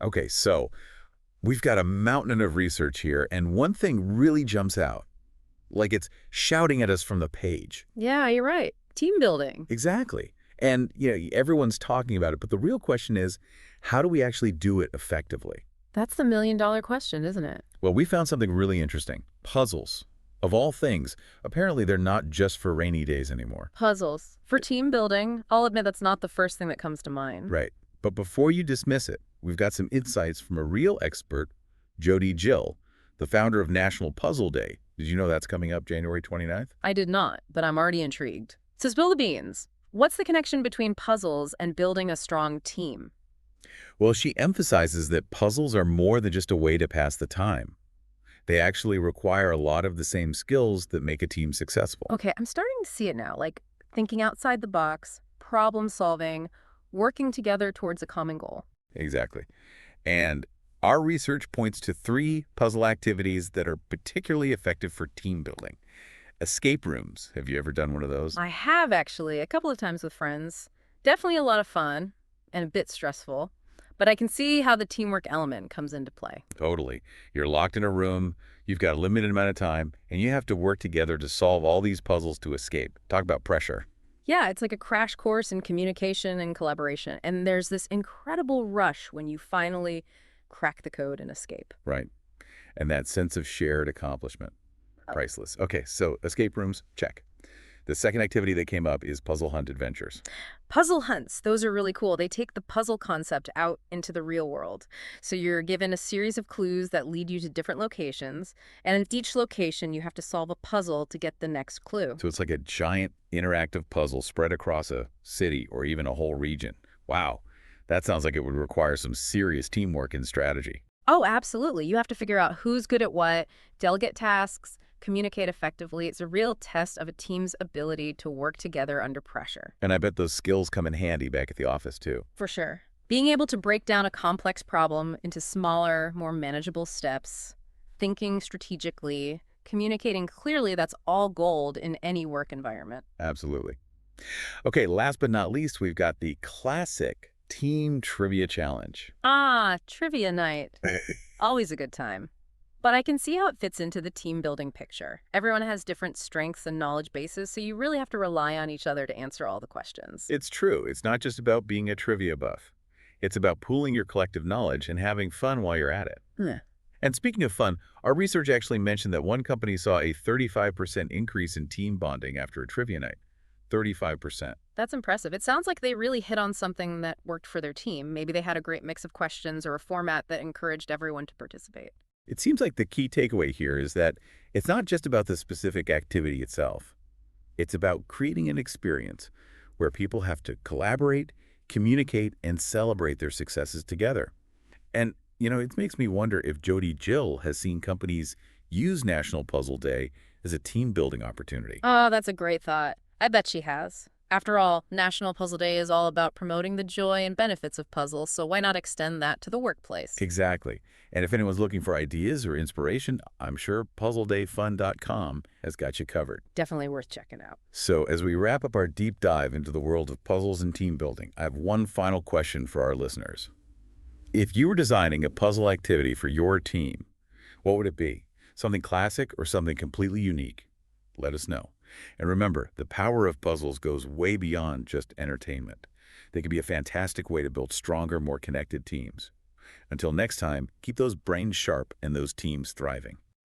Okay, so we've got a mountain of research here, and one thing really jumps out, like it's shouting at us from the page. Yeah, you're right. Team building. Exactly. And, everyone's talking about it, but the real question is, how do we actually do it effectively? That's the million-dollar question, isn't it? Well, we found something really interesting. Puzzles. Of all things, apparently they're not just for rainy days anymore. Puzzles. For team building, I'll admit that's not the first thing that comes to mind. Right. But before you dismiss it, we've got some insights from a real expert, Jody Jill, the founder of National Puzzle Day. Did you know that's coming up January 29th? I did not, but I'm already intrigued. So spill the beans. What's the connection between puzzles and building a strong team? Well, she emphasizes that puzzles are more than just a way to pass the time. They actually require a lot of the same skills that make a team successful. Okay, I'm starting to see it now, like thinking outside the box, problem solving, working together towards a common goal. Exactly. And our research points to 3 puzzle activities that are particularly effective for team building. Escape rooms. Have you ever done one of those? I have actually, a couple of times with friends. Definitely a lot of fun and a bit stressful, but I can see how the teamwork element comes into play. Totally. You're locked in a room, you've got a limited amount of time, and you have to work together to solve all these puzzles to escape. Talk about pressure. Yeah, it's like a crash course in communication and collaboration, and there's this incredible rush when you finally crack the code and escape. Right. And that sense of shared accomplishment. Priceless. Okay, so escape rooms, check. The second activity that came up is puzzle hunt adventures. Puzzle hunts, those are really cool. They take the puzzle concept out into the real world. So you're given a series of clues that lead you to different locations, and at each location you have to solve a puzzle to get the next clue. So it's like a giant interactive puzzle spread across a city or even a whole region. Wow, that sounds like it would require some serious teamwork and strategy. Oh, absolutely. You have to figure out who's good at what, delegate tasks, communicate effectively. It's a real test of a team's ability to work together under pressure. And I bet those skills come in handy back at the office, too. For sure. Being able to break down a complex problem into smaller, more manageable steps, thinking strategically, communicating clearly, that's all gold in any work environment. Absolutely. Okay, last but not least, we've got the classic Team Trivia Challenge. Ah, trivia night. Always a good time. But I can see how it fits into the team building picture. Everyone has different strengths and knowledge bases, so you really have to rely on each other to answer all the questions. It's true. It's not just about being a trivia buff. It's about pooling your collective knowledge and having fun while you're at it. Yeah. And speaking of fun, our research actually mentioned that one company saw a 35% increase in team bonding after a trivia night. 35%. That's impressive. It sounds like they really hit on something that worked for their team. Maybe they had a great mix of questions or a format that encouraged everyone to participate. It seems like the key takeaway here is that it's not just about the specific activity itself. It's about creating an experience where people have to collaborate, communicate, and celebrate their successes together. And, it makes me wonder if Jody Jill has seen companies use National Puzzle Day as a team-building opportunity. Oh, that's a great thought. I bet she has. After all, National Puzzle Day is all about promoting the joy and benefits of puzzles, so why not extend that to the workplace? Exactly. And if anyone's looking for ideas or inspiration, I'm sure puzzledayfun.com has got you covered. Definitely worth checking out. So as we wrap up our deep dive into the world of puzzles and team building, I have one final question for our listeners. If you were designing a puzzle activity for your team, what would it be? Something classic or something completely unique? Let us know. And remember, the power of puzzles goes way beyond just entertainment. They can be a fantastic way to build stronger, more connected teams. Until next time, keep those brains sharp and those teams thriving.